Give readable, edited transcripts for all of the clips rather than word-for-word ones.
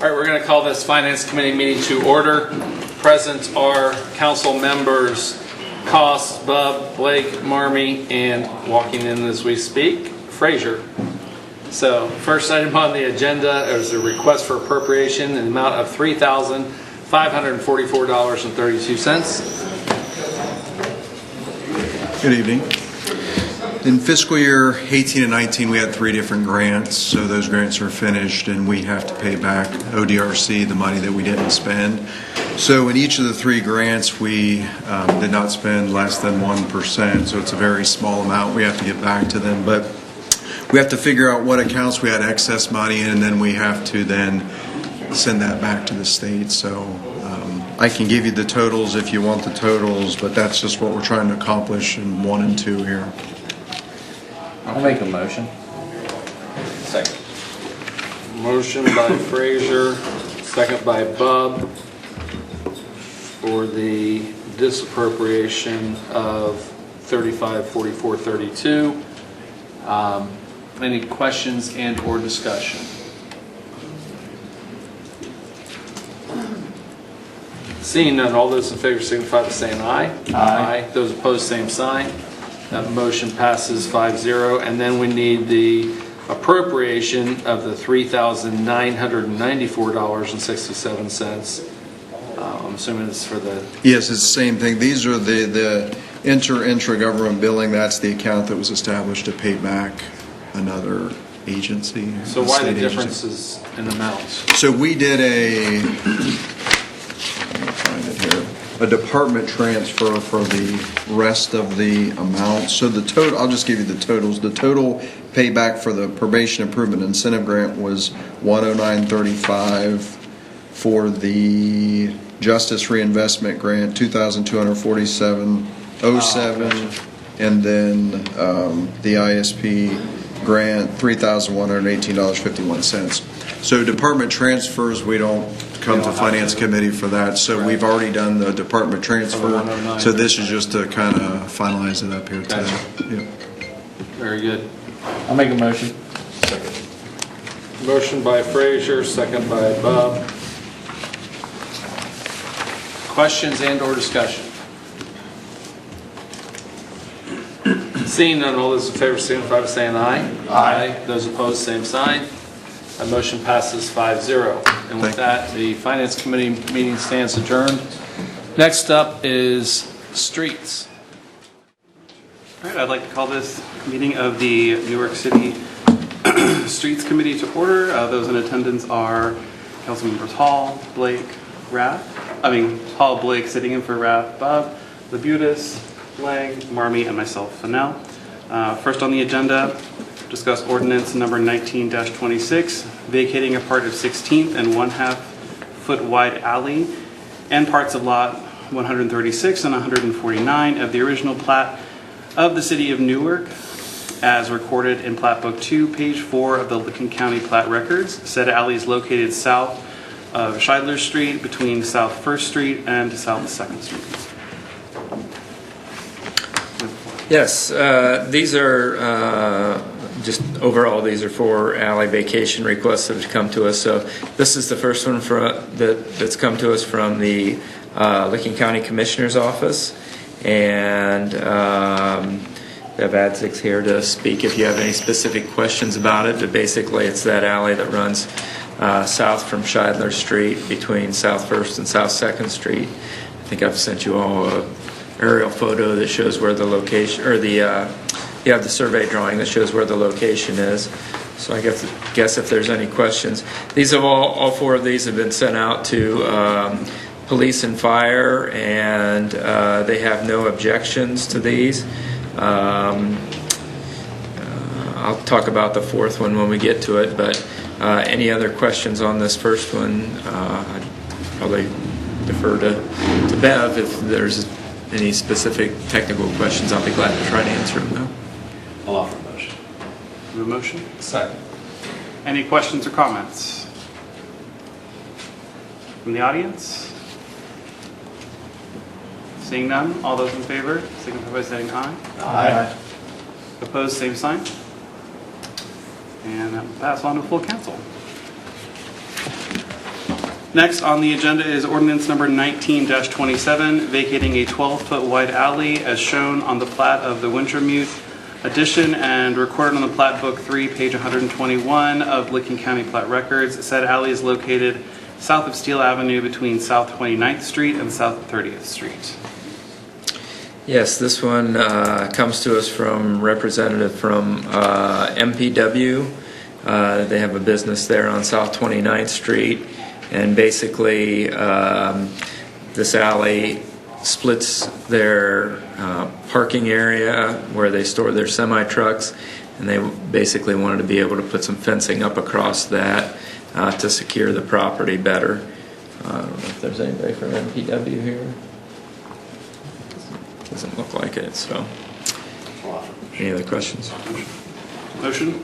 All right, we're going to call this Finance Committee meeting to order. Present are council members Cost, Bub, Blake, Marmy, and walking in as we speak, Frazier. So, first item on the agenda is a request for appropriation in the amount of $3,544.32. Good evening. In fiscal year 18 and 19, we had 3 different grants. So those grants are finished, and we have to pay back ODRC the money that we didn't spend. So in each of the 3 grants, we did not spend less than 1%. So it's a very small amount we have to get back to them. But we have to figure out what accounts we had excess money in, and then we have to then send that back to the state. So I can give you the totals if you want the totals, but that's just what we're trying to accomplish in 1 and 2 here. I'll make a motion. Second. Motion by Frazier, second by Bub, for the disappropriation of $35,44.32. Any questions and or discussion? Seeing none, all those in favor signify by saying aye. Aye. Those opposed, same sign. That motion passes 5-0. And then we need the appropriation of the $3,994.67. I'm assuming it's for the... Yes, it's the same thing. These are the intra-government billing. That's the account that was established to pay back another agency. So why the differences in amounts? So we did a department transfer for the rest of the amount. So the total, I'll just give you the totals. The total payback for the probation improvement incentive grant was $109.35. For the justice reinvestment grant, $2,247.07, and then the ISP grant, $3,118.51. So department transfers, we don't come to finance committee for that. So we've already done the department transfer. So this is just to kind of finalize it up here today. Gotcha. Yep. Very good. I'll make a motion. Motion by Frazier, second by Bub. Questions and or discussion? Seeing none, all those in favor signify by saying aye. Aye. Those opposed, same sign. That motion passes 5-0. And with that, the Finance Committee meeting stands adjourned. Next up is streets. All right, I'd like to call this meeting of the Newark City Streets Committee to order. Those in attendance are Councilmembers Hall, Blake, Hall, Blake, sitting in for Rath, Bub, Labutus, Lang, Marmy, and myself, Fennell. First on the agenda, discuss ordinance number 19-26, vacating a part of 16th and 1/2 foot wide alley and parts of lot 136 and 149 of the original plat of the city of Newark as recorded in Plat Book 2, page 4 of the Licking County Plat Records. Said alley is located south of Scheidler Street between South 1st Street and South 2nd Street. Yes, these are just overall, these are for alley vacation requests that have come to us. So this is the first one that's come to us from the Licking County Commissioner's Office. And they have Ad6 here to speak if you have any specific questions about it. But basically, it's that alley that runs south from Scheidler Street between South 1st and South 2nd Street. I think I've sent you all a aerial photo that shows where the location, or you have the survey drawing that shows where the location is. So I guess if there's any questions, these have all 4 of these have been sent out to police and fire, and they have no objections to these. I'll talk about the 4th one when we get to it, but any other questions on this first one, I'd probably defer to Bev if there's any specific technical questions. I'll be glad to try to answer them though. I'll offer a motion. Do a motion? Second. Any questions or comments from the audience? Seeing none, all those in favor signify by saying aye. Aye. Opposed, same sign. And that will pass on to full council. Next on the agenda is ordinance number 19-27, vacating a 12-foot wide alley as shown on the plat of the Wintermute addition and recorded on the plat book 3, page 121 of Licking County Plat Records. Said alley is located south of Steel Avenue between South 29th Street and South 30th Street. Yes, this one comes to us from representative from MPW. They have a business there on South 29th Street, and basically this alley splits their parking area where they store their semi-trucks, and they basically wanted to be able to put some fencing up across that to secure the property better. I don't know if there's anybody from MPW here. Doesn't look like it, so. Any other questions? Motion? Do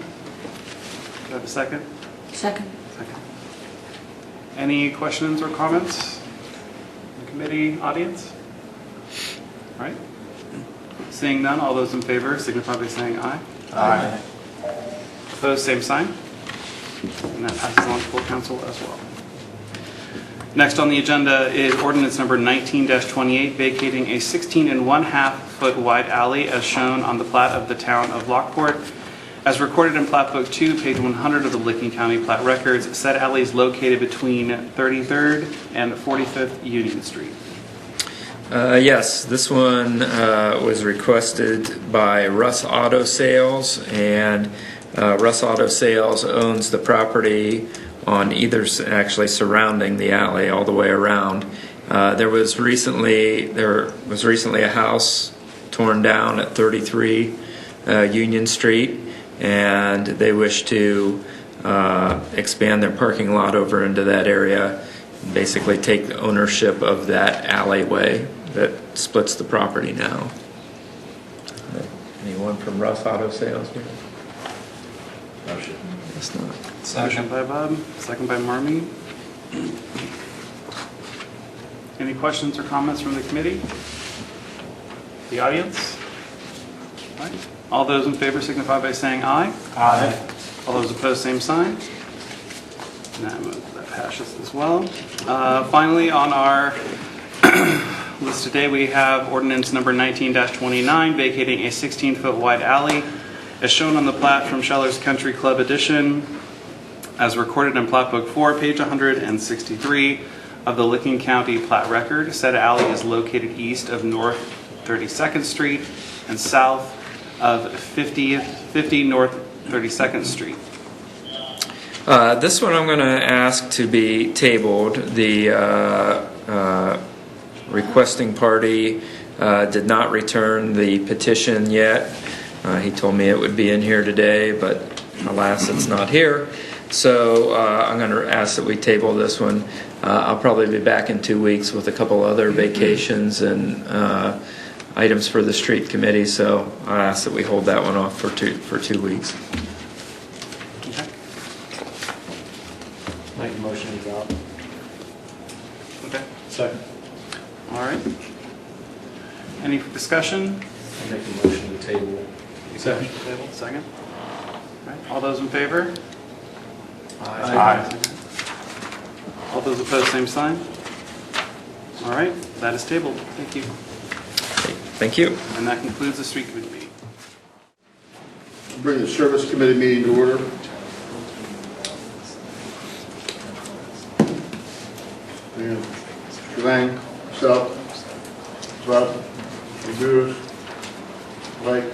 I have a second? Second. Second. Any questions or comments? The committee, audience? All right. Seeing none, all those in favor signify by saying aye. Aye. Opposed, same sign. And that passes on to full council as well. Next on the agenda is ordinance number 19-28, vacating a 16.5 foot wide alley as shown on the plat of the town of Lockport. As recorded in Plat Book 2, page 100 of the Licking County Plat Records, said alley is located between 33rd and 45th Union Street. Yes, this one was requested by Russ Auto Sales, and Russ Auto Sales owns the property on either, actually surrounding the alley all the way around. There was recently a house torn down at 33 Union Street, and they wish to expand their parking lot over into that area, basically take ownership of that alleyway that splits the property now. Anyone from Russ Auto Sales here? Motion. That's not. Motion by Bob, second by Marmy. Any questions or comments from the committee? The audience? All right. All those in favor signify by saying aye. Aye. All those opposed, same sign. And that passes as well. Finally, on our list today, we have ordinance number 19-29, vacating a 16-foot wide alley as shown on the plat from Scheller's Country Club Edition, as recorded in Plat Book 4, page 163 of the Licking County Plat Record. Said alley is located east of North 32nd Street and south of 50 North 32nd Street. This one I'm going to ask to be tabled. The requesting party did not return the petition yet. He told me it would be in here today, but alas, it's not here. So I'm going to ask that we table this one. I'll probably be back in 2 weeks with a couple other vacations and items for the street committee. So I ask that we hold that one off for two weeks. Okay. Make a motion to adopt. Okay. Second. All right. Any discussion? I make a motion to table. Second. Second. All right. All those in favor? Aye. All those opposed, same sign. All right, that is tabled. Thank you. Thank you. And that concludes the street committee meeting. Bring the service committee meeting to order. And Lang, Sept, Bob, Lewis, Blake.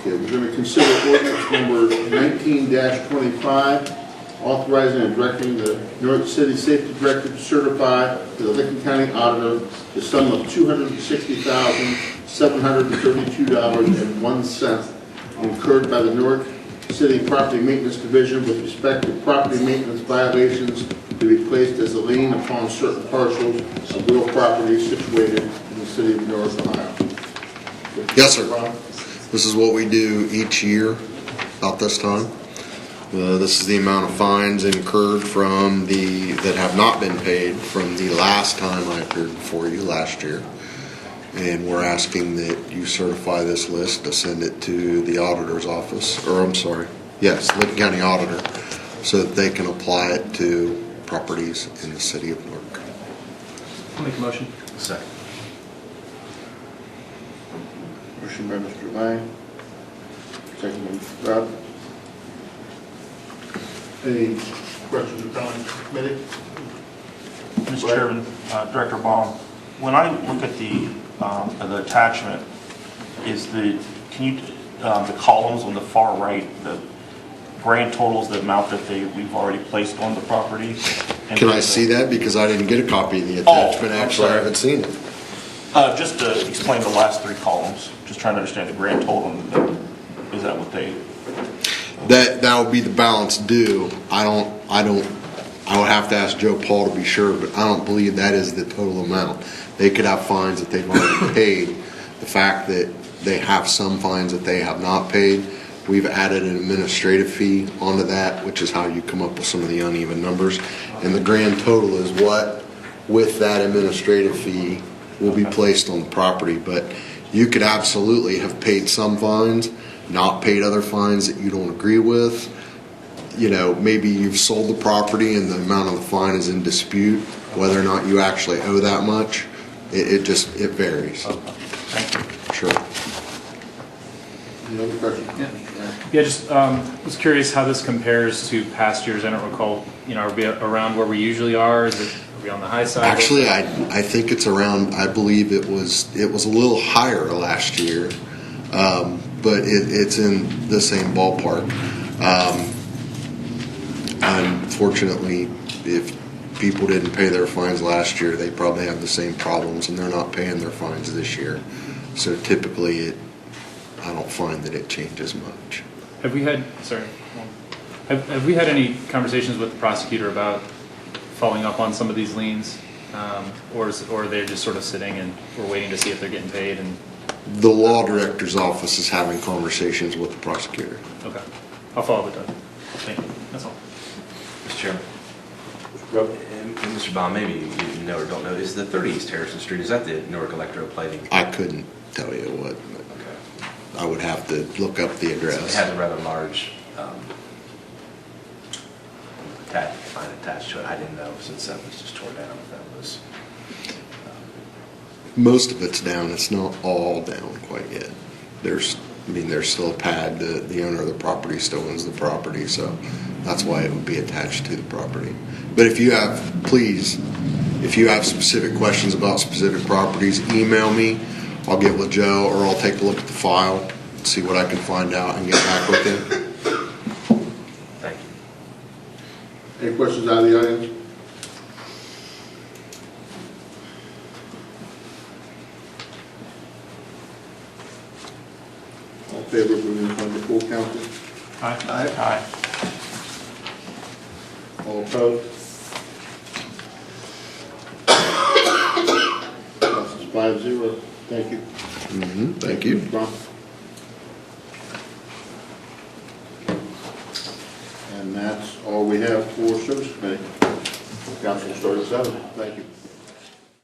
Okay, we're going to consider ordinance number 19-25, authorizing and directing the Newark City Safety Director to certify to the Licking County Auditor the sum of $260,732.01 incurred by the Newark City Property Maintenance Division with respect to property maintenance violations to be placed as a lien upon certain parcels of real property situated in the city of Newark, Ohio. Yes, sir. This is what we do each year about this time. This is the amount of fines incurred from that have not been paid from the last time I appeared before you last year. And we're asking that you certify this list to send it to the auditor's office, or I'm sorry, yes, Lincoln County Auditor, so that they can apply it to properties in the city of Newark. I'll make a motion. Second. Motion by Mr. Lang, second by Mr. Rob. Any questions or comments, committee? Mr. Chairman, Director Baum, when I look at the attachment, the columns on the far right, the grand totals, the amount that we've already placed on the property? And Can I see that? Because I didn't get a copy of the attachment, I'm actually, I sorry. haven't seen it. Just to explain the last three columns, just trying to understand the grand total, is that what they? That would be the balance due. I would have to ask Joe Paul to be sure, but I don't believe that is the total amount. They could have fines that they've already paid. The fact that they have some fines that they have not paid, we've added an administrative fee onto that, which is how you come up with some of the uneven numbers. And the grand total is what, with that administrative fee, will be placed on the property. But you could absolutely have paid some fines, not paid other fines that you don't agree with. You know, maybe you've sold the property and the amount of the fine is in dispute, whether or not you actually owe that much. It varies. Thank you. Sure. Any other questions? Yeah, just was curious how this compares to past years. I don't recall, are we around where we usually are? Are we on the high side? Actually, I think it's around, I believe it was a little higher last year, but it's in the same ballpark. Unfortunately, if people didn't pay their fines last year, they probably have the same problems, and they're not paying their fines this year. So typically, I don't find that it changes much. Have we had, have we had any conversations with the prosecutor about following up on some of these liens? Or are they just sort of sitting and we're waiting to see if they're getting paid? And The law director's office is having conversations with the prosecutor. okay, I'll follow it up. Thank you. That's all. Mr. Chairman. And Mr. Baum, maybe you know or don't know, is the 30 East Harrison Street, is that the Newark electroplating? I couldn't tell you what. Okay. I would have to look up the It address. has a rather large fine attached to it. I didn't know since that was just tore down if that was. Most of it's down. It's not all down quite yet. There's still a pad. The owner of the property still owns the property, so that's why it would be attached to the property. But if you have specific questions about specific properties, email me. I'll get with Joe, or I'll take a look at the file, see what I can find out, and get back with you. Thank you. Any questions out of the audience? All in favor of moving this on to full council? Aye. All opposed? Passes 5-0. Thank you. Thank you. Ron. And that's all we have for service committee. Council will start at 7. Thank you.